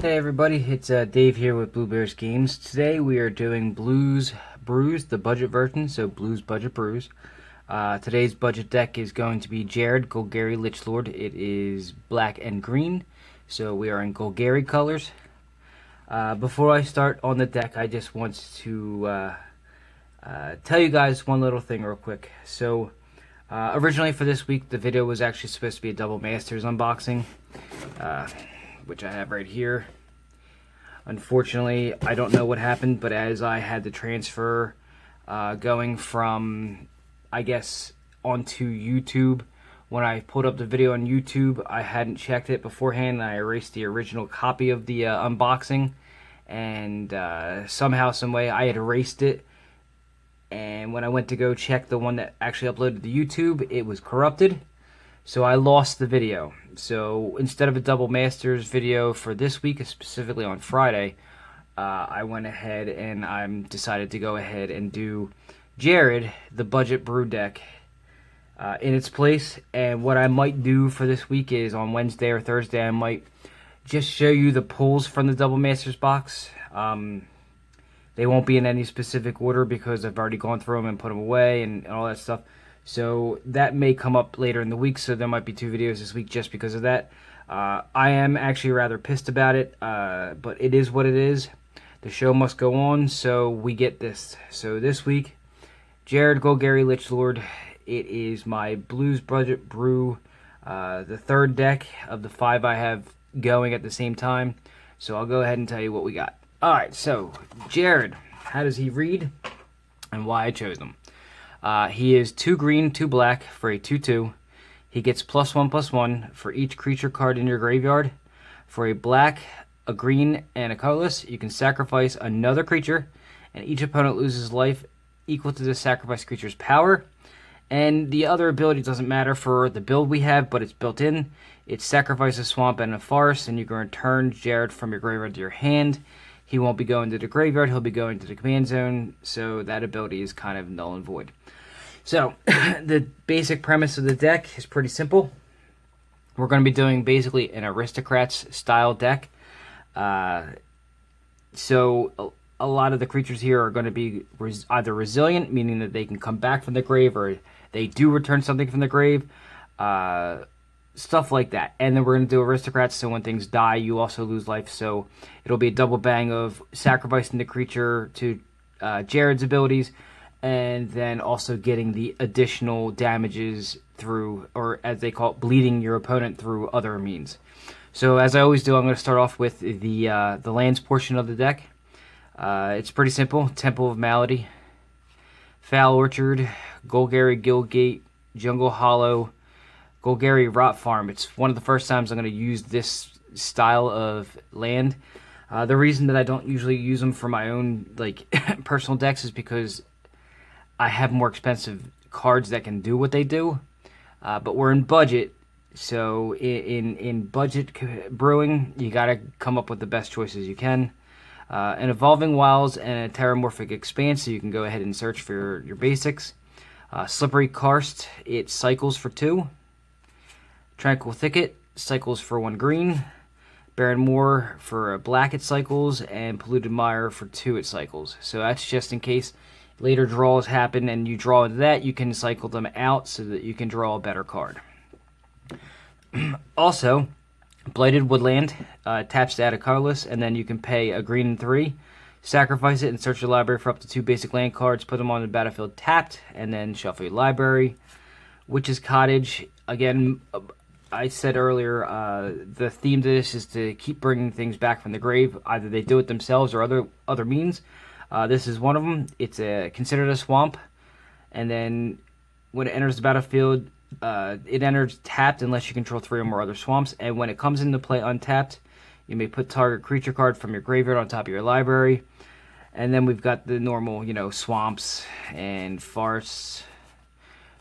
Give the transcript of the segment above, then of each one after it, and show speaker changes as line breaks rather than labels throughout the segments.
Hey everybody, it's Dave here with Blue Bears Games. Today we are doing Blues Brews, the budget version, so Blues Budget Brews. Today's budget deck is going to be Jarad, Golgari Lich Lord. It is black and green, so we are in Golgari colors. Before I start on the deck, I just want to tell you guys one little thing real quick. So, originally for this week, the video was actually supposed to be a Double Masters unboxing, which I have right here. Unfortunately, I don't know what happened, but as I had the transfer going from, I guess, onto YouTube, when I pulled up the video on YouTube, I hadn't checked it beforehand, and I erased the original copy of the unboxing, and somehow, someway, I had erased it, and when I went to go check the one that actually uploaded to YouTube, it was corrupted, so I lost the video. So instead of a Double Masters video for this week, specifically on Friday, I went ahead and I decided to go ahead and do Jarad, the budget brew deck, in its place. And what I might do for this week is on Wednesday or Thursday, I might just show you the pulls from the Double Masters box. They won't be in any specific order because I've already gone through them and put them away and all that stuff. So that may come up later in the week, so there might be 2 videos this week just because of that. I am actually rather pissed about it, but it is what it is. The show must go on, so we get this. So this week, Jarad, Golgari Lich Lord. It is my Blues Budget Brew, the third deck of the 5 I have going at the same time. So I'll go ahead and tell you what we got. Alright, so Jarad, how does he read and why I chose him? He is 2 green, 2 black for a 2/2. He gets +1/+1 for each creature card in your graveyard. For a black, a green, and a colorless, you can sacrifice another creature, and each opponent loses life equal to the sacrificed creature's power. And the other ability doesn't matter for the build we have, but it's built in. It's sacrifice a swamp and a forest, and you can return Jarad from your graveyard to your hand. He won't be going to the graveyard, he'll be going to the command zone, so that ability is kind of null and void. So, the basic premise of the deck is pretty simple. We're going to be doing basically an aristocrats style deck. So, a lot of the creatures here are going to be either resilient, meaning that they can come back from the grave, or they do return something from the grave. Stuff like that. And then we're going to do aristocrats, so when things die, you also lose life. So it'll be a double bang of sacrificing the creature to Jared's abilities, and then also getting the additional damages through, or as they call it, bleeding your opponent through other means. So as I always do, I'm going to start off with the lands portion of the deck. It's pretty simple. Temple of Malady, Foul Orchard, Golgari Guildgate, Jungle Hollow, Golgari Rot Farm. It's one of the first times I'm going to use this style of land. The reason that I don't usually use them for my own personal decks is because I have more expensive cards that can do what they do. But we're in budget, so in budget brewing, you got to come up with the best choices you can. An Evolving Wilds and a Terramorphic Expanse, so you can go ahead and search for your basics. Slippery Karst, it cycles for 2. Tranquil Thicket cycles for 1 green. Barren Moor for a black, it cycles. And Polluted Mire for 2, it cycles. So that's just in case later draws happen and you draw into that, you can cycle them out so that you can draw a better card. Also, Blighted Woodland taps to add a colorless, and then you can pay a green and 3, sacrifice it, and search your library for up to 2 basic land cards, put them on the battlefield tapped, and then shuffle your library. Witch's Cottage, again, I said earlier, the theme to this is to keep bringing things back from the grave. Either they do it themselves or other means. This is one of them. It's considered a swamp, and then when it enters the battlefield, it enters tapped unless you control 3 or more other swamps. And when it comes into play untapped, you may put target creature card from your graveyard on top of your library. And then we've got the normal, swamps and forests.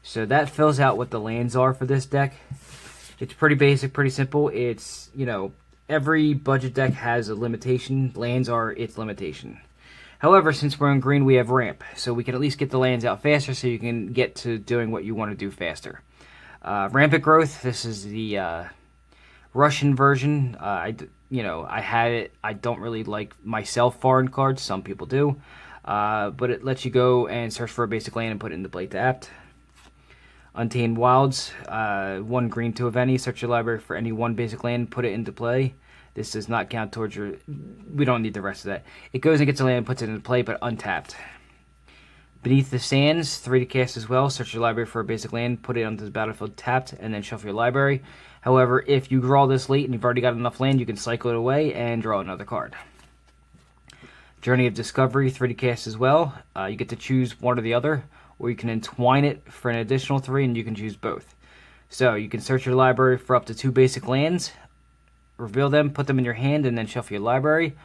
So that fills out what the lands are for this deck. It's pretty basic, pretty simple. It's, every budget deck has a limitation. Lands are its limitation. However, since we're in green, we have ramp. So we can at least get the lands out faster so you can get to doing what you want to do faster. Rampant Growth, this is the Russian version. you know, I had it. I don't really like myself foreign cards. Some people do. But it lets you go and search for a basic land and put it into play tapped. Untamed Wilds, 1 green, 2 of any. Search your library for any 1 basic land, put it into play. This does not count towards your... We don't need the rest of that. It goes and gets a land and puts it into play, but untapped. Beneath the Sands, 3 to cast as well. Search your library for a basic land, put it onto the battlefield tapped, and then shuffle your library. However, if you draw this late and you've already got enough land, you can cycle it away and draw another card. Journey of Discovery, 3 to cast as well. You get to choose one or the other, or you can entwine it for an additional 3, and you can choose both. So you can search your library for up to 2 basic lands, reveal them, put them in your hand, and then shuffle your library.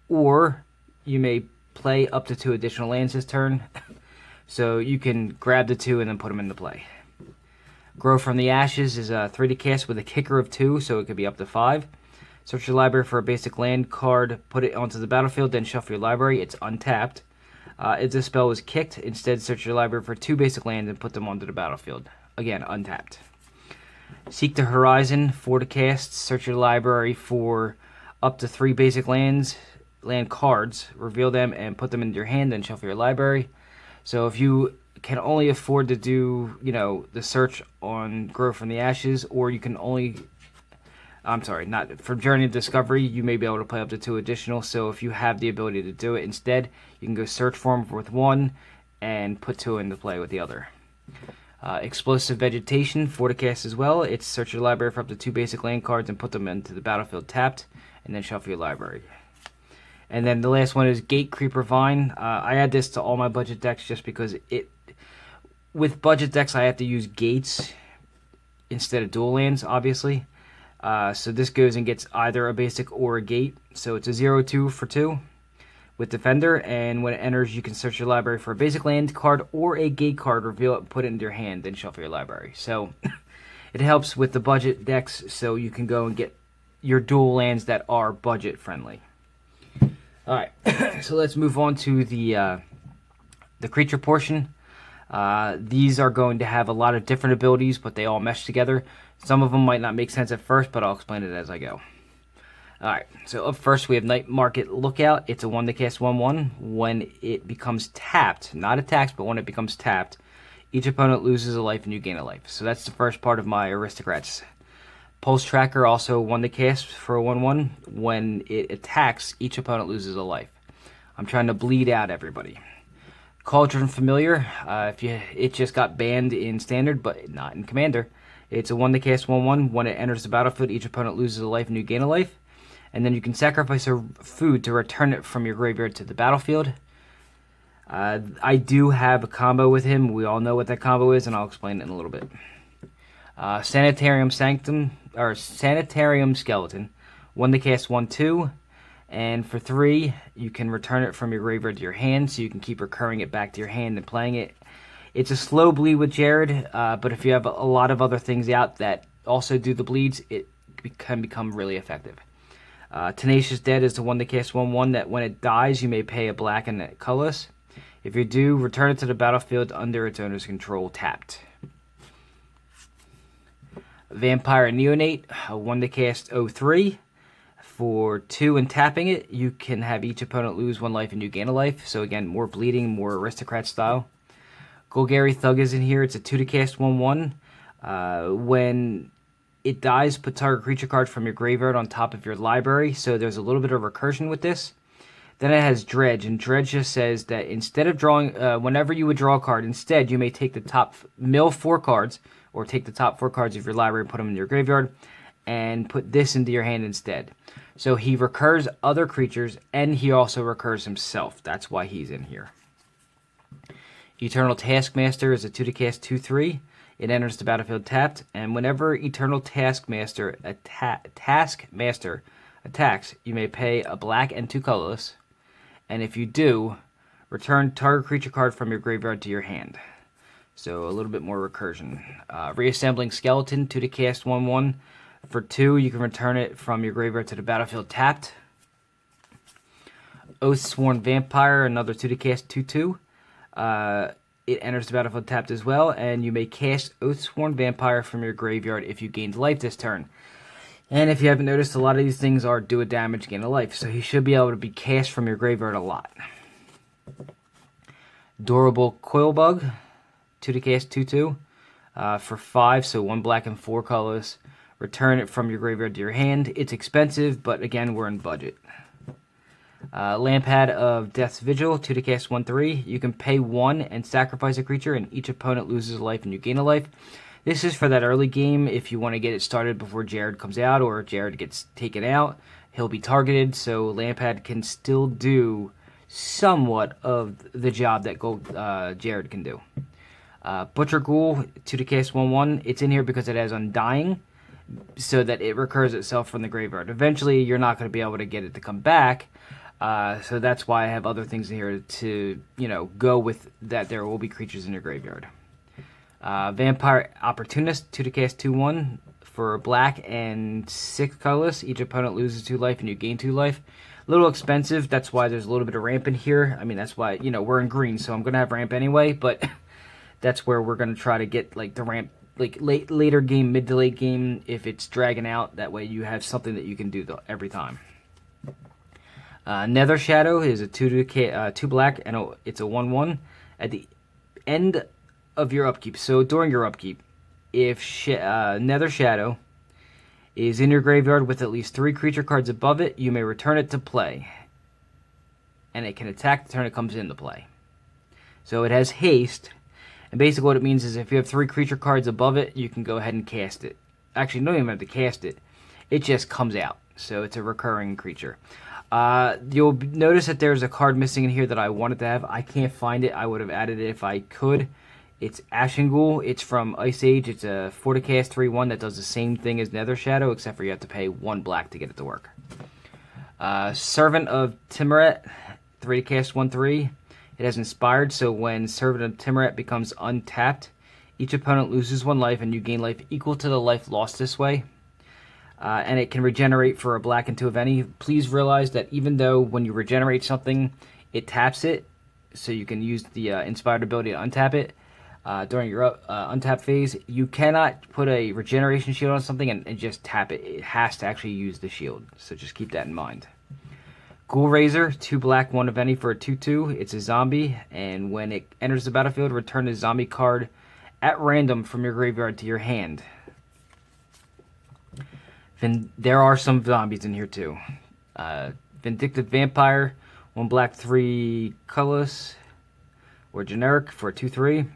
Or you may play up to 2 additional lands this turn. So you can grab the 2 and then put them into play. Grow from the Ashes is 3 to cast with a kicker of 2, so it could be up to 5. Search your library for a basic land card, put it onto the battlefield, then shuffle your library. It's untapped. If this spell was kicked, instead search your library for 2 basic lands and put them onto the battlefield. Again, untapped. Seek the Horizon, 4 to cast. Search your library for up to 3 basic land cards, reveal them and put them into your hand, then shuffle your library. So if you can only afford to do, you know, the search on Grow from the Ashes, or you can only... I'm sorry, not for Journey of Discovery, you may be able to play up to 2 additional. So if you have the ability to do it instead, you can go search for them with 1 and put 2 into play with the other. Explosive Vegetation, 4 to cast as well. It's search your library for up to 2 basic land cards and put them into the battlefield tapped, and then shuffle your library. And then the last one is Gate Creeper Vine. I add this to all my budget decks just because with budget decks I have to use gates instead of dual lands, obviously. So this goes and gets either a basic or a gate. So it's a 0/2 for 2 with Defender, and when it enters, you can search your library for a basic land card or a gate card, reveal it, put it into your hand, then shuffle your library. So it helps with the budget decks, so you can go and get your dual lands that are budget friendly. Alright, so let's move on to the creature portion. These are going to have a lot of different abilities, but they all mesh together. Some of them might not make sense at first, but I'll explain it as I go. Alright, so up first we have Night Market Lookout. It's a 1 to cast 1/1. When it becomes tapped, not attacked, but when it becomes tapped, each opponent loses a life and you gain a life. So that's the first part of my aristocrats. Pulse Tracker, also 1 to cast for a 1/1. When it attacks, each opponent loses a life. I'm trying to bleed out everybody. Cauldron Familiar, it just got banned in Standard, but not in Commander. It's a 1 to cast 1/1. When it enters the battlefield, each opponent loses a life and you gain a life. And then you can sacrifice a food to return it from your graveyard to the battlefield. I do have a combo with him. We all know what that combo is, and I'll explain it in a little bit. Sanitarium Skeleton, 1 to cast 1/2. And for 3, you can return it from your graveyard to your hand, so you can keep recurring it back to your hand and playing it. It's a slow bleed with Jarad, but if you have a lot of other things out that also do the bleeds, it can become really effective. Tenacious Dead is the 1 to cast 1/1 that when it dies, you may pay a black and a colorless. If you do, return it to the battlefield under its owner's control, tapped. Vampire Neonate, a 1 to cast 0/3. For 2 and tapping it, you can have each opponent lose 1 life and you gain a life. So again, more bleeding, more aristocrat style. Golgari Thug is in here. It's a 2 to cast 1/1. When it dies, put target creature card from your graveyard on top of your library. So there's a little bit of recursion with this. Then it has Dredge, and Dredge just says that instead of drawing, whenever you would draw a card, instead you may take the top mill 4 cards, or take the top 4 cards of your library and put them in your graveyard, and put this into your hand instead. So he recurs other creatures, and he also recurs himself. That's why he's in here. Eternal Taskmaster is a 2 to cast 2/3. It enters the battlefield tapped, and whenever Eternal Taskmaster attacks, you may pay a black and 2 colorless. And if you do, return target creature card from your graveyard to your hand. So a little bit more recursion. Reassembling Skeleton, 2 to cast 1/1. For 2, you can return it from your graveyard to the battlefield tapped. Oathsworn Vampire, another 2 to cast 2/2. It enters the battlefield tapped as well, and you may cast Oathsworn Vampire from your graveyard if you gained life this turn. And if you haven't noticed, a lot of these things are do a damage, gain a life. So he should be able to be cast from your graveyard a lot. Durable Coil Bug, 2 to cast, 2/2. For 5, so 1 black and 4 colors. Return it from your graveyard to your hand. It's expensive, but again, we're in budget. Lampad of Death's Vigil, 2 to cast, 1/3. You can pay 1 and sacrifice a creature, and each opponent loses a life and you gain a life. This is for that early game if you want to get it started before Jarad comes out or Jarad gets taken out. He'll be targeted, so Lampad can still do somewhat of the job that Jarad can do. Butcher Ghoul, 2 to cast, 1/1. It's in here because it has Undying, so that it recurs itself from the graveyard. Eventually, you're not going to be able to get it to come back, so that's why I have other things in here to, go with that. There will be creatures in your graveyard. Vampire Opportunist, 2 to cast, 2/1. For black and 6 colorless, each opponent loses 2 life and you gain 2 life. A little expensive, that's why there's a little bit of ramp in here. I mean, that's why, we're in green, so I'm going to have ramp anyway, but that's where we're going to try to get, the ramp, later game, mid to late game, if it's dragging out. That way you have something that you can do every time. Nether Shadow is a 2 black, and it's a 1/1. At the end of your upkeep, so during your upkeep, if Nether Shadow is in your graveyard with at least 3 creature cards above it, you may return it to play. And it can attack the turn it comes into play. So it has haste, and basically what it means is if you have 3 creature cards above it, you can go ahead and cast it. Actually, you don't even have to cast it. It just comes out. So it's a recurring creature. You'll notice that there's a card missing in here that I wanted to have. I can't find it. I would have added it if I could. It's Ashen Ghoul. It's from Ice Age. It's a 4 to cast, 3/1 that does the same thing as Nether Shadow, except for you have to pay 1 black to get it to work. Servant of Timuret, 3 to cast, 1/3. It has Inspired, so when Servant of Timuret becomes untapped, each opponent loses 1 life and you gain life equal to the life lost this way. And it can regenerate for a black and 2 of any. Please realize that even though when you regenerate something, it taps it, so you can use the Inspired ability to untap it. During your untap phase, you cannot put a regeneration shield on something and just tap it. It has to actually use the shield, so just keep that in mind. Ghoul Razor, 2 black, 1 of any for a 2/2. It's a zombie, and when it enters the battlefield, return a zombie card at random from your graveyard to your hand. There are some zombies in here too. Vindictive Vampire, 1 black, 3 colorless, or generic for a 2/3.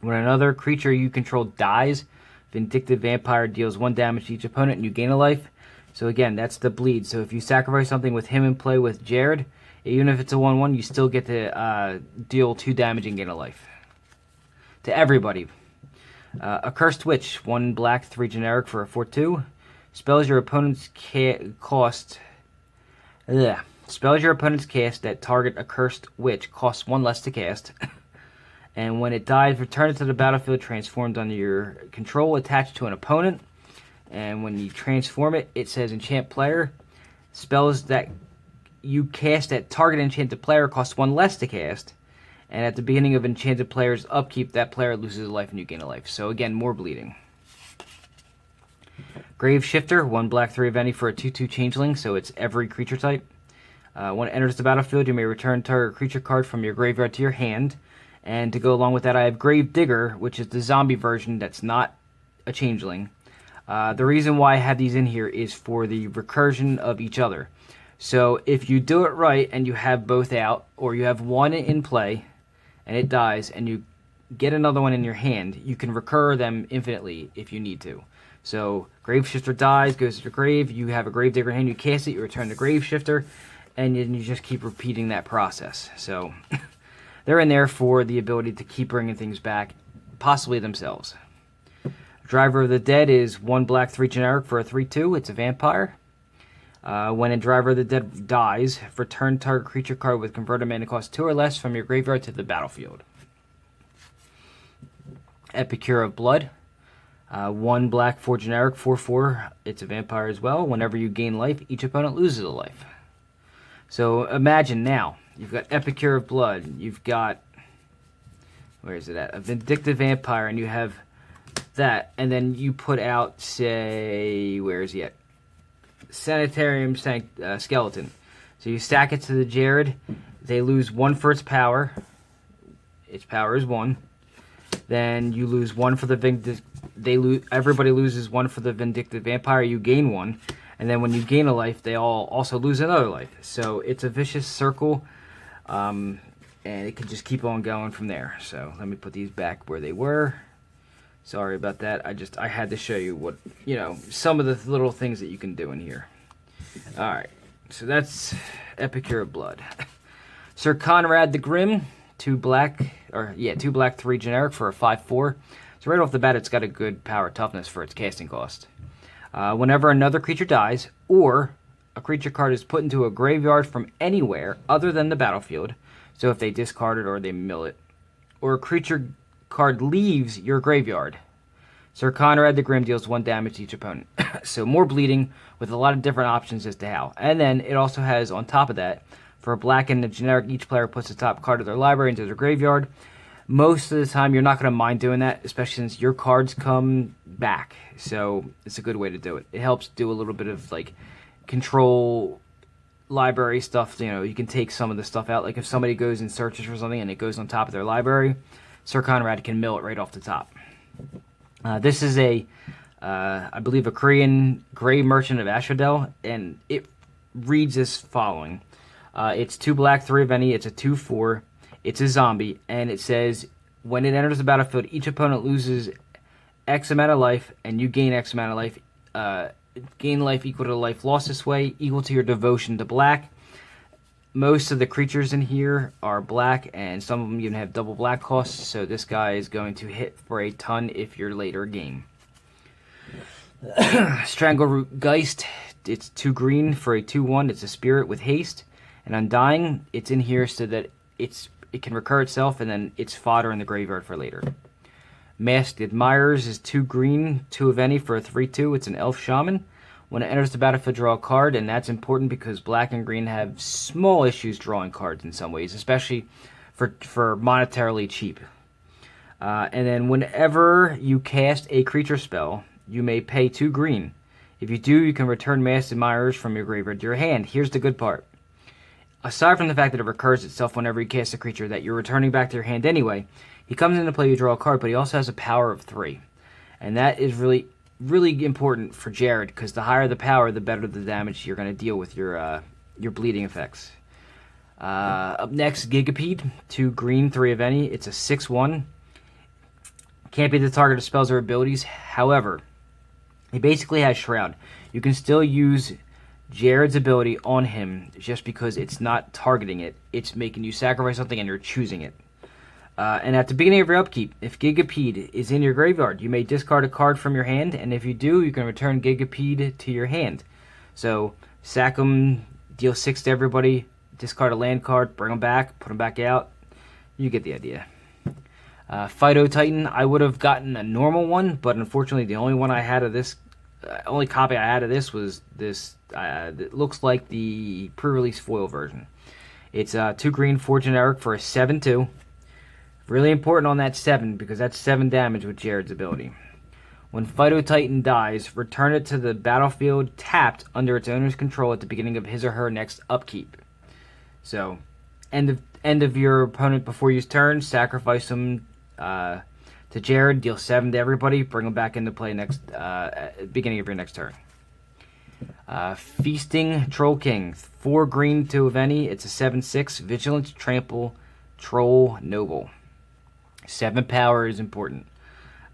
When another creature you control dies, Vindictive Vampire deals 1 damage to each opponent and you gain a life. So again, that's the bleed. So if you sacrifice something with him in play with Jarad, even if it's a 1/1, you still get to deal 2 damage and gain a life. To everybody. Accursed Witch, 1 black, 3 generic for a 4/2. Spells your opponent's cast that target Accursed Witch costs 1 less to cast. And when it dies, return it to the battlefield transformed under your control attached to an opponent. And when you transform it, it says enchant player. Spells that you cast that target enchanted player cost 1 less to cast. And at the beginning of enchanted player's upkeep, that player loses a life and you gain a life. So again, more bleeding. Grave Shifter, 1 black, 3 of any for a 2/2 changeling, so it's every creature type. When it enters the battlefield, you may return target creature card from your graveyard to your hand. And to go along with that, I have Grave Digger, which is the zombie version that's not a changeling. The reason why I have these in here is for the recursion of each other. So if you do it right and you have both out, or you have one in play and it dies and you get another one in your hand, you can recur them infinitely if you need to. So Grave Shifter dies, goes to the grave, you have a Grave Digger in hand, you cast it, you return the Grave Shifter, and then you just keep repeating that process. So they're in there for the ability to keep bringing things back, possibly themselves. Driver of the Dead is 1 black, 3 generic for a 3/2. It's a vampire. When a Driver of the Dead dies, return target creature card with converted mana cost 2 or less from your graveyard to the battlefield. Epicure of Blood. 1 black, 4 generic, 4/4. It's a vampire as well. Whenever you gain life, each opponent loses a life. So imagine now, you've got Epicure of Blood, you've got, where is it at? A Vindictive Vampire, and you have that, and then you put out, say, where is he at? Sanitarium Skeleton. So you stack it to the Jarad. They lose 1 for its power. Its power is 1. Then you lose 1 for the everybody loses 1 for the Vindictive Vampire. You gain 1. And then when you gain a life, they all also lose another life. So it's a vicious circle. And it can just keep on going from there. So let me put these back where they were. Sorry about that. I had to show you what, some of the little things that you can do in here. Alright. So that's Epicure of Blood. Sir Conrad the Grim, 2 black, 3 generic for a 5/4. So right off the bat, it's got a good power toughness for its casting cost. Whenever another creature dies, or a creature card is put into a graveyard from anywhere other than the battlefield, so if they discard it or they mill it, or a creature card leaves your graveyard, Sir Conrad the Grim deals 1 damage to each opponent. So more bleeding with a lot of different options as to how. And then it also has, on top of that, for a black and a generic, each player puts the top card of their library into their graveyard. Most of the time, you're not going to mind doing that, especially since your cards come back. So it's a good way to do it. It helps do a little bit of, control library stuff. You can take some of the stuff out. Like if somebody goes and searches for something and it goes on top of their library, Sir Conrad can mill it right off the top. This is I believe, a Korean Grey Merchant of Asphodel, and it reads as following. It's 2 black, 3 of any. It's a 2/4. It's a zombie, and it says, when it enters the battlefield, each opponent loses X amount of life, and you gain X amount of life. Gain life equal to the life lost this way, equal to your devotion to black. Most of the creatures in here are black, and some of them even have double black costs, so this guy is going to hit for a ton if you're later game. Strangleroot Geist, it's 2 green for a 2/1. It's a spirit with haste and undying. It's in here so that it can recur itself, and then it's fodder in the graveyard for later. Masked Admirers is 2 green, 2 of any for a 3/2. It's an elf shaman. When it enters the battlefield, draw a card, and that's important because black and green have small issues drawing cards in some ways, especially for monetarily cheap. And then whenever you cast a creature spell, you may pay 2 green. If you do, you can return Masked Admirers from your graveyard to your hand. Here's the good part. Aside from the fact that it recurs itself whenever you cast a creature that you're returning back to your hand anyway, he comes into play, you draw a card, but he also has a power of 3. And that is really, really important for Jarad, because the higher the power, the better the damage you're going to deal with your bleeding effects. Up next, Gigapede, 2 green, 3 of any. It's a 6/1. Can't be the target of spells or abilities. However, he basically has Shroud. You can still use Jared's ability on him just because it's not targeting it. It's making you sacrifice something and you're choosing it. And at the beginning of your upkeep, if Gigapede is in your graveyard, you may discard a card from your hand, and if you do, you can return Gigapede to your hand. So, sack them, deal 6 to everybody, discard a land card, bring them back, put them back out. You get the idea. Phyto Titan, I would have gotten a normal one, but unfortunately the only one I had of this, only copy I had of this was this, it looks like the pre-release foil version. It's 2 green, 4 generic for a 7/2. Really important on that 7, because that's 7 damage with Jared's ability. When Phyto Titan dies, return it to the battlefield tapped under its owner's control at the beginning of his or her next upkeep. So, end of your opponent before you turn, sacrifice them to Jarad, deal 7 to everybody, bring them back into play next beginning of your next turn. Feasting Troll King, 4 green, 2 of any. It's a 7/6, Vigilance, Trample, Troll, Noble. 7 power is important.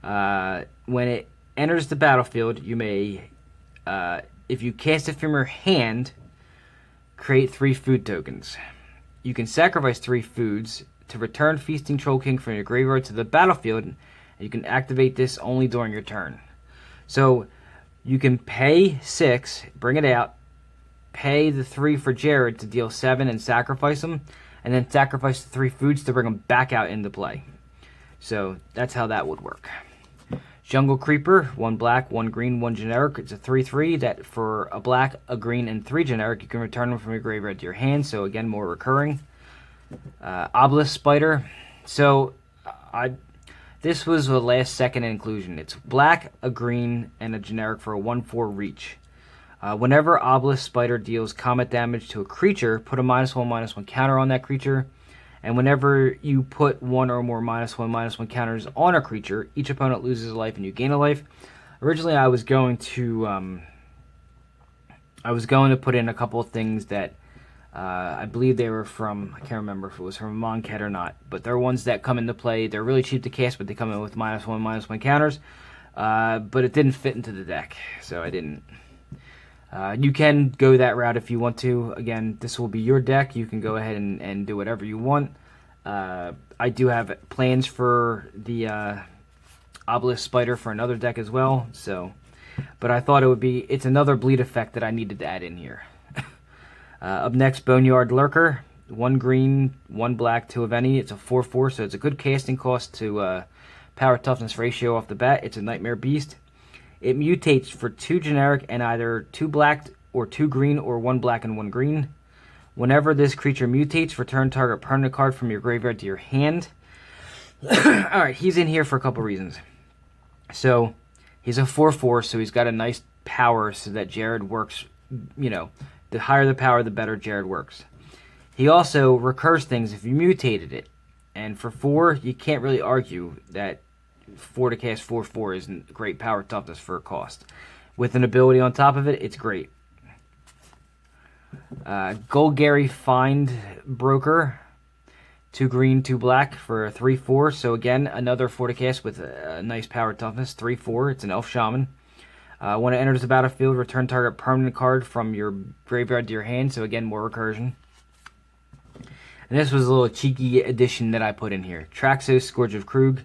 When it enters the battlefield, you may, if you cast it from your hand, create 3 food tokens. You can sacrifice 3 foods to return Feasting Troll King from your graveyard to the battlefield, and you can activate this only during your turn. So you can pay 6, bring it out, pay the 3 for Jarad to deal 7 and sacrifice them, and then sacrifice the 3 foods to bring them back out into play. So that's how that would work. Jungle Creeper, 1 black, 1 green, 1 generic. It's a 3/3 that for a black, a green, and 3 generic, you can return them from your graveyard to your hand. So again, more recurring. Obelisk Spider. So this was the last second inclusion. It's black, a green, and a generic for a 1/4 reach. Whenever Obelisk Spider deals combat damage to a creature, put a -1/-1 counter on that creature. And whenever you put one or more -1/-1 counters on a creature, each opponent loses a life and you gain a life. Originally, I was going to put in a couple of things that I believe they were from, I can't remember if it was from Monket or not, but they're ones that come into play. They're really cheap to cast, but they come in with -1/-1 counters. But it didn't fit into the deck, so I didn't. You can go that route if you want to. Again, this will be your deck. You can go ahead and do whatever you want. I do have plans for the Obelisk Spider for another deck as well. So, but I thought it's another bleed effect that I needed to add in here. Up next, Boneyard Lurker. 1 green, 1 black, 2 of any. It's a 4/4, so it's a good casting cost to power toughness ratio off the bat. It's a Nightmare Beast. It mutates for 2 generic and either 2 black or 2 green or 1 black and 1 green. Whenever this creature mutates, return target permanent card from your graveyard to your hand. Alright, he's in here for a couple reasons. So, he's a 4/4, so he's got a nice power so that Jarad works, the higher the power, the better Jarad works. He also recurs things if you mutated it. And for 4, you can't really argue that 4 to cast 4/4 isn't great power toughness for a cost. With an ability on top of it, it's great. Golgari Find Broker. 2 green, 2 black for a 3/4. So again, another 4 to cast with a nice power toughness. 3/4. It's an Elf Shaman. When it enters the battlefield, return target permanent card from your graveyard to your hand. So again, more recursion. And this was a little cheeky addition that I put in here. Traxos, Scourge of Krug.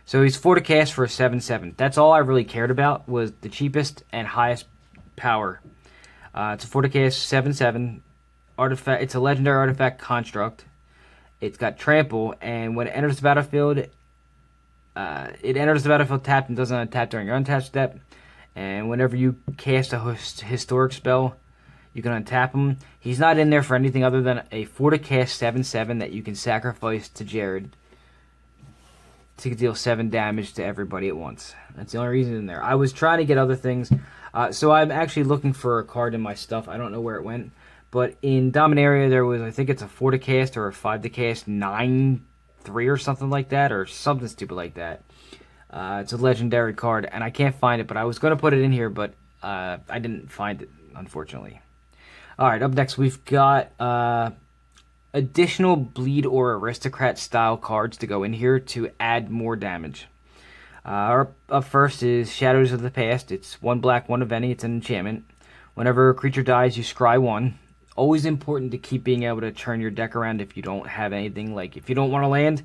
So he's 4 to cast for a 7/7. That's all I really cared about, was the cheapest and highest power. It's a 4 to cast, 7/7. Artifact. It's a legendary artifact construct. It's got trample, and when it enters the battlefield, tapped and doesn't untap during your untap step. And whenever you cast a historic spell, you can untap him. He's not in there for anything other than a 4 to cast 7/7 that you can sacrifice to Jarad to deal 7 damage to everybody at once. That's the only reason in there. I was trying to get other things. So I'm actually looking for a card in my stuff. I don't know where it went. But in Dominaria, there was, I think it's a 4 to cast or a 5 to cast 9/3 or something like that, or something stupid like that. It's a legendary card, and I can't find it, but I was going to put it in here, but I didn't find it, unfortunately. Alright, up next we've got additional bleed or aristocrat style cards to go in here to add more damage. Up first is Shadows of the Past. It's 1 black, 1 of any. It's an enchantment. Whenever a creature dies, you scry 1. Always important to keep being able to turn your deck around if you don't have anything. Like, if you don't want to land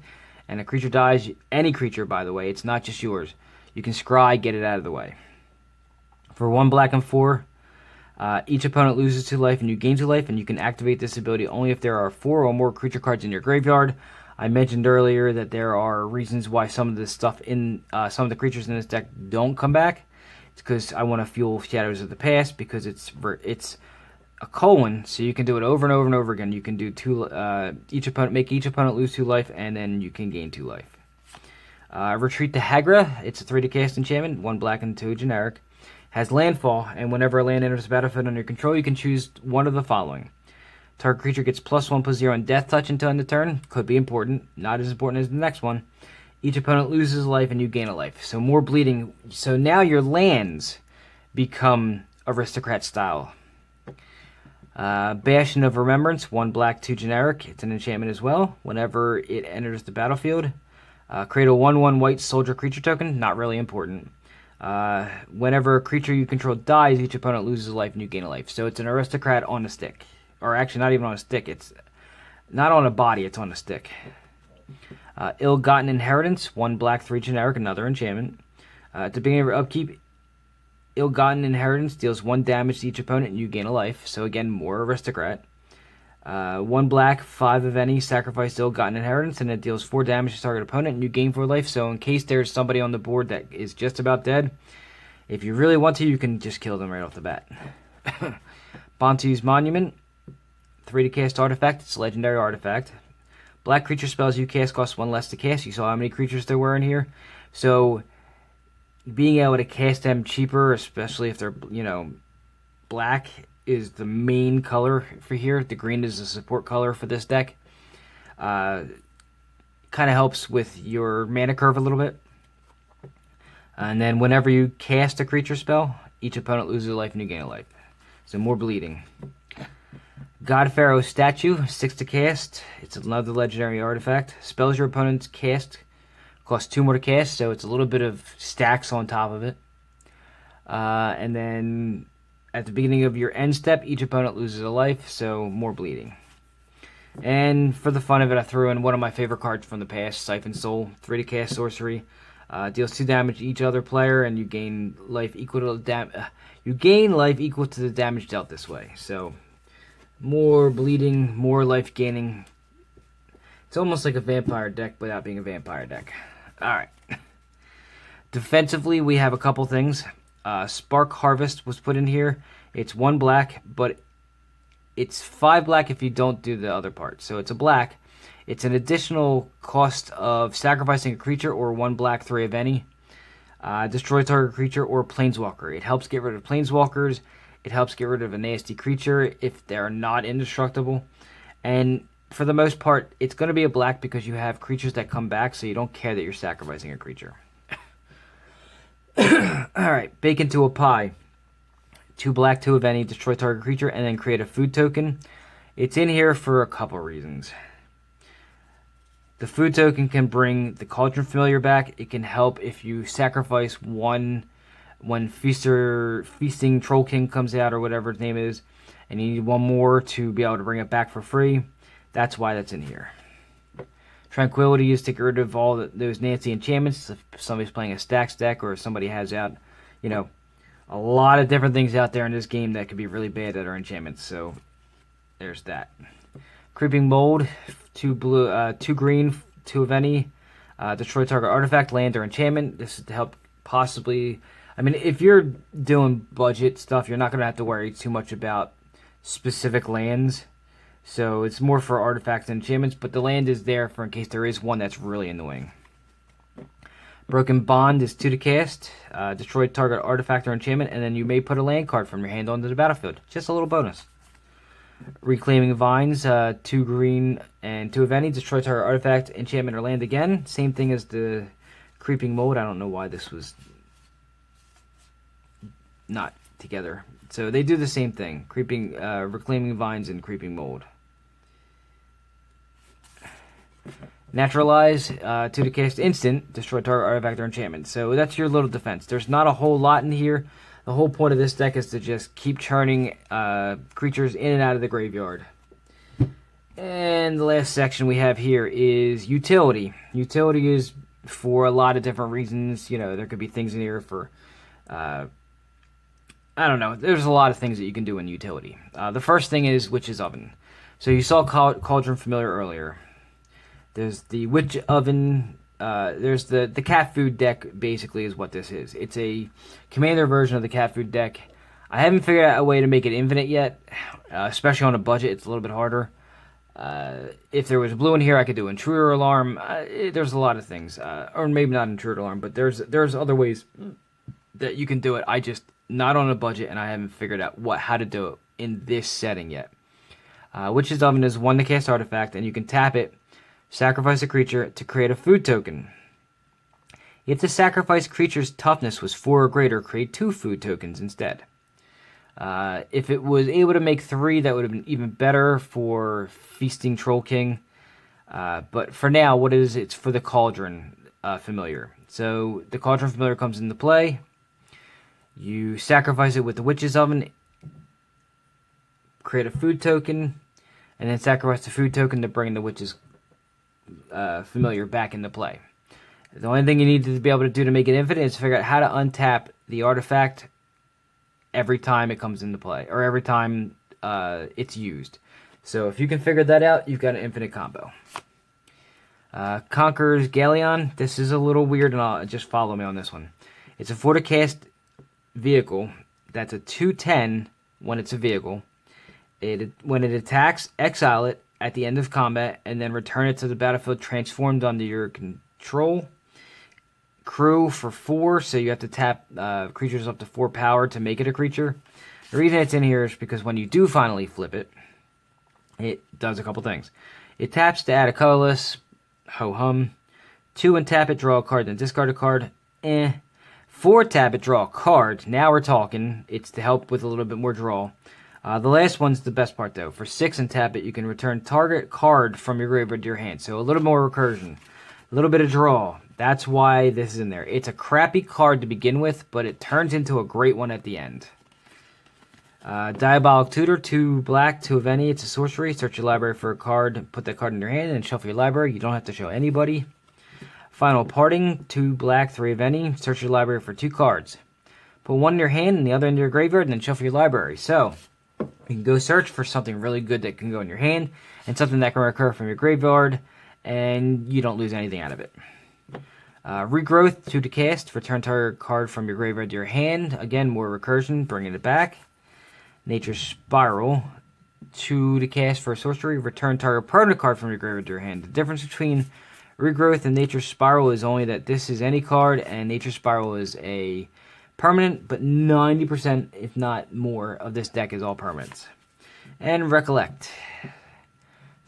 and a creature dies, any creature, by the way, it's not just yours, you can scry, get it out of the way. For 1 black and 4, each opponent loses 2 life and you gain 2 life, and you can activate this ability only if there are 4 or more creature cards in your graveyard. I mentioned earlier that there are reasons why some of this stuff in some of the creatures in this deck don't come back. It's because I want to fuel Shadows of the Past, because it's a colon, so you can do it over and over and over again. You can do make each opponent lose 2 life, and then you can gain 2 life. Retreat to Hagra. It's a 3 to cast enchantment, 1 black and 2 generic. Has landfall, and whenever a land enters the battlefield under your control, you can choose one of the following. Target creature gets +1/+0 on death touch until end of turn. Could be important. Not as important as the next one. Each opponent loses a life and you gain a life. So more bleeding. So now your lands become aristocrat style. Bastion of Remembrance, 1 black, 2 generic. It's an enchantment as well. Whenever it enters the battlefield, create a 1/1 white soldier creature token. Not really important. Whenever a creature you control dies, each opponent loses a life and you gain a life. So it's an aristocrat on a stick. Or actually, not even on a stick. It's not on a body, it's on a stick. Ill-Gotten Inheritance, 1 black, 3 generic, another enchantment. At the beginning of your upkeep, Ill-Gotten Inheritance deals 1 damage to each opponent and you gain a life. So again, more aristocrat. 1 black, 5 of any, sacrifice Ill-Gotten Inheritance, and it deals 4 damage to target opponent and you gain 4 life. So in case there's somebody on the board that is just about dead, if you really want to, you can just kill them right off the bat. Bantu's Monument, 3 to cast artifact. It's a legendary artifact. Black creature spells you cast cost 1 less to cast. You saw how many creatures there were in here. So being able to cast them cheaper, especially if they're, black is the main color for here. The green is the support color for this deck. Kind of helps with your mana curve a little bit. And then whenever you cast a creature spell, each opponent loses a life and you gain a life. So more bleeding. God Pharaoh Statue, 6 to cast. It's another legendary artifact. Spells your opponents cast cost 2 more to cast, so it's a little bit of stacks on top of it. And then at the beginning of your end step, each opponent loses a life, so more bleeding. And for the fun of it, I threw in one of my favorite cards from the past, Siphon Soul, 3 to cast sorcery. Deals 2 damage to each other player, and you gain life equal to the damage dealt this way. So more bleeding, more life gaining. It's almost like a vampire deck without being a vampire deck. Alright. Defensively, we have a couple things. Spark Harvest was put in here. It's 1 black, but it's 5 black if you don't do the other part. So it's a black. It's an additional cost of sacrificing a creature or 1 black, 3 of any. Destroy target creature or planeswalker. It helps get rid of planeswalkers. It helps get rid of a nasty creature if they're not indestructible. And for the most part, it's going to be a black because you have creatures that come back, so you don't care that you're sacrificing a creature. Alright, bake into a pie. 2 black, 2 of any, destroy target creature, and then create a food token. It's in here for a couple reasons. The food token can bring the Cauldron Familiar back. It can help if you sacrifice one when Feasting Troll King comes out, or whatever its name is, and you need 1 more to be able to bring it back for free. That's why that's in here. Tranquility is to get rid of all those nasty enchantments. If somebody's playing a stacks deck, or somebody has out, a lot of different things out there in this game that could be really bad that are enchantments. So there's that. Creeping Mold, 2 blue, 2 green, 2 of any. Destroy target artifact, land, or enchantment. This is to help possibly. I mean, if you're doing budget stuff, you're not going to have to worry too much about specific lands. So it's more for artifacts and enchantments, but the land is there for in case there is one that's really annoying. Broken Bond is 2 to cast. Destroy target artifact or enchantment, and then you may put a land card from your hand onto the battlefield. Just a little bonus. Reclaiming Vines, 2 green and 2 of any. Destroy target artifact, enchantment, or land again. Same thing as the Creeping Mold. I don't know why this was not together. So they do the same thing. Reclaiming Vines and Creeping Mold. Naturalize, 2 to cast instant, destroy target artifact or enchantment. So that's your little defense. There's not a whole lot in here. The whole point of this deck is to just keep churning creatures in and out of the graveyard. And the last section we have here is utility. Utility is for a lot of different reasons. There could be things in here for I don't know. There's a lot of things that you can do in utility. The first thing is Witch's Oven. So you saw Cauldron Familiar earlier. There's the Witch Oven. There's the cat food deck, basically, is what this is. It's a commander version of the cat food deck. I haven't figured out a way to make it infinite yet, especially on a budget. It's a little bit harder. If there was blue in here, I could do Intruder Alarm. There's a lot of things. Or maybe not Intruder Alarm, but there's other ways that you can do it. I just not on a budget, and I haven't figured out how to do it in this setting yet. Witch's Oven is 1 to cast artifact, and you can tap it, sacrifice a creature to create a food token. If the sacrificed creature's toughness was 4 or greater, create 2 food tokens instead. If it was able to make 3, that would have been even better for Feasting Troll King. But for now, what it is, it's for the Cauldron Familiar. So the Cauldron Familiar comes into play. You sacrifice it with the Witch's Oven, create a food token, and then sacrifice the food token to bring the Witch's Familiar back into play. The only thing you need to be able to do to make it infinite is figure out how to untap the artifact every time it comes into play, or every time it's used. So if you can figure that out, you've got an infinite combo. Conqueror's Galleon. This is a little weird, and I'll just follow me on this one. It's a 4 to cast vehicle. That's a 2/10 when it's a vehicle. When it attacks, exile it at the end of combat, and then return it to the battlefield transformed under your control. Crew for 4, so you have to tap creatures up to 4 power to make it a creature. The reason it's in here is because when you do finally flip it, it does a couple things. It taps to add a colorless, ho-hum. 2 and tap it, draw a card, then discard a card. 4 tap it, draw a card. Now we're talking. It's to help with a little bit more draw. The last one's the best part, though. For 6 and tap it, you can return target card from your graveyard to your hand. So a little more recursion. A little bit of draw. That's why this is in there. It's a crappy card to begin with, but it turns into a great one at the end. Diabolic Tutor, 2 black, 2 of any. It's a sorcery. Search your library for a card, put that card in your hand, and shuffle your library. You don't have to show anybody. Final Parting, 2 black, 3 of any. Search your library for 2 cards. Put one in your hand and the other into your graveyard, and then shuffle your library. So, you can go search for something really good that can go in your hand, and something that can recur from your graveyard, and you don't lose anything out of it. Regrowth, 2 to cast. Return target card from your graveyard to your hand. Again, more recursion, bringing it back. Nature's Spiral, 2 to cast for a sorcery. Return target permanent card from your graveyard to your hand. The difference between Regrowth and Nature's Spiral is only that this is any card, and Nature's Spiral is a permanent, but 90%, if not more, of this deck is all permanents. And Recollect,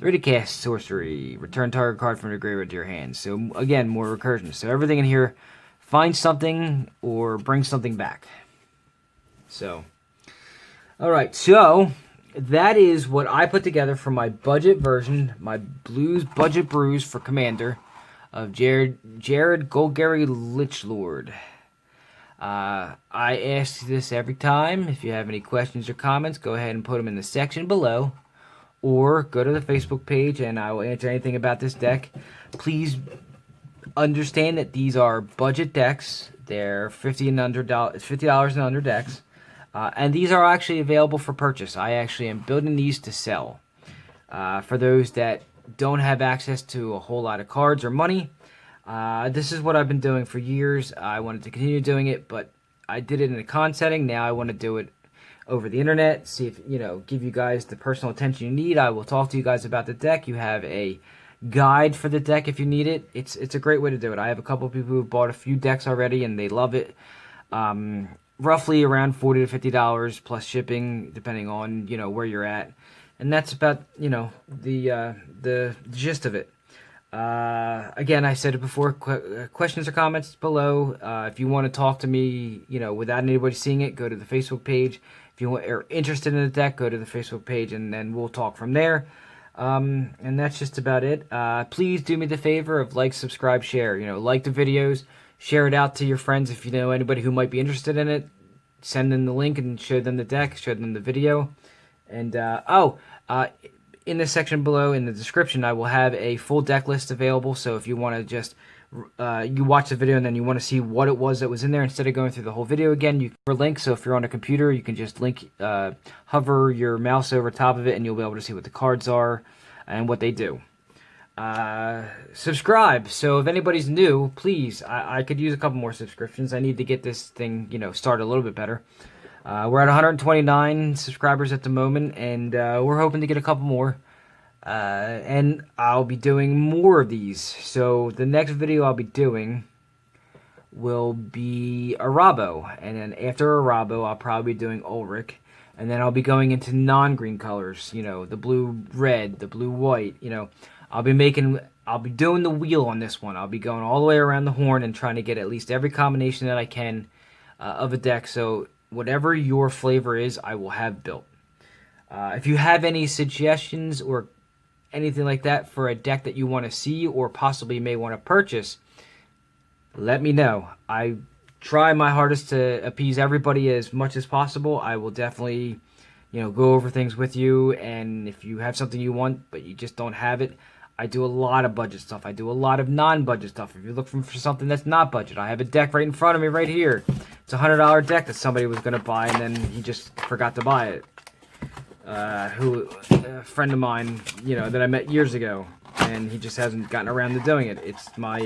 3 to cast sorcery. Return target card from your graveyard to your hand. So, again, more recursion. So, everything in here, find something or bring something back. So, alright, so that is what I put together for my budget version, my Blues Budget Brews for Commander of Jarad Golgari Lich Lord. I ask this every time. If you have any questions or comments, go ahead and put them in the section below. Or go to the Facebook page and I will answer anything about this deck. Please understand that these are budget decks. They're $50 and under decks. And these are actually available for purchase. I actually am building these to sell. For those that don't have access to a whole lot of cards or money, this is what I've been doing for years. I wanted to continue doing it, but I did it in a con setting. Now I want to do it over the internet. See if, give you guys the personal attention you need. I will talk to you guys about the deck. You have a guide for the deck if you need it. It's a great way to do it. I have a couple of people who bought a few decks already and they love it. Roughly around $40 to $50 plus shipping, depending on where you're at, and that's about the gist of it. Again, I said it before. Questions or comments below. If you want to talk to me, without anybody seeing it, go to the Facebook page. If you are interested in the deck, go to the Facebook page, and then we'll talk from there. And that's just about it. Please do me the favor of like, subscribe, share. Like the videos. Share it out to your friends if you know anybody who might be interested in it. Send them the link and show them the deck, show them the video. And, in the section below, in the description, I will have a full deck list available. So if you want to just, you watch the video and then you want to see what it was that was in there, instead of going through the whole video again, you can link. So if you're on a computer, you can just hover your mouse over top of it and you'll be able to see what the cards are and what they do. Subscribe. So if anybody's new, please, I could use a couple more subscriptions. I need to get this thing, started a little bit better. We're at 129 subscribers at the moment, and we're hoping to get a couple more. And I'll be doing more of these. So the next video I'll be doing will be Arabo, and then after Arabo, I'll probably be doing Ulrich. And then I'll be going into non-green colors, the blue-red, the blue-white, I'll be doing the wheel on this one. I'll be going all the way around the horn and trying to get at least every combination that I can of a deck. So whatever your flavor is, I will have built. If you have any suggestions or anything like that for a deck that you want to see or possibly may want to purchase, let me know. I try my hardest to appease everybody as much as possible. I will definitely, go over things with you. And if you have something you want but you just don't have it, I do a lot of budget stuff. I do a lot of non-budget stuff. If you're looking for something that's not budget, I have a deck right in front of me right here. It's a $100 deck that somebody was going to buy, and then he just forgot to buy it. A friend of mine, that I met years ago, and he just hasn't gotten around to doing it. It's my,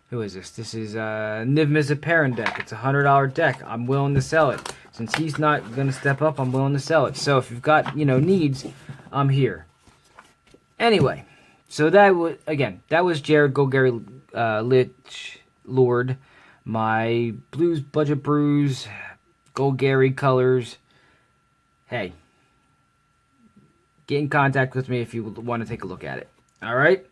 who is this? This is Niv Mizzet deck. It's a $100 deck. I'm willing to sell it. Since he's not going to step up, I'm willing to sell it. So if you've got, needs, I'm here. Anyway. So that was Jarad Golgari Lich Lord, my Blues Budget Brews, Golgari colors, hey, get in contact with me if you want to take a look at it. All right?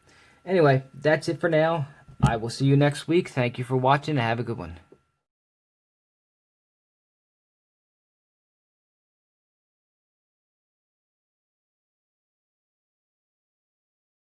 Anyway, that's it for now. I will see you next week. Thank you for watching and have a good one.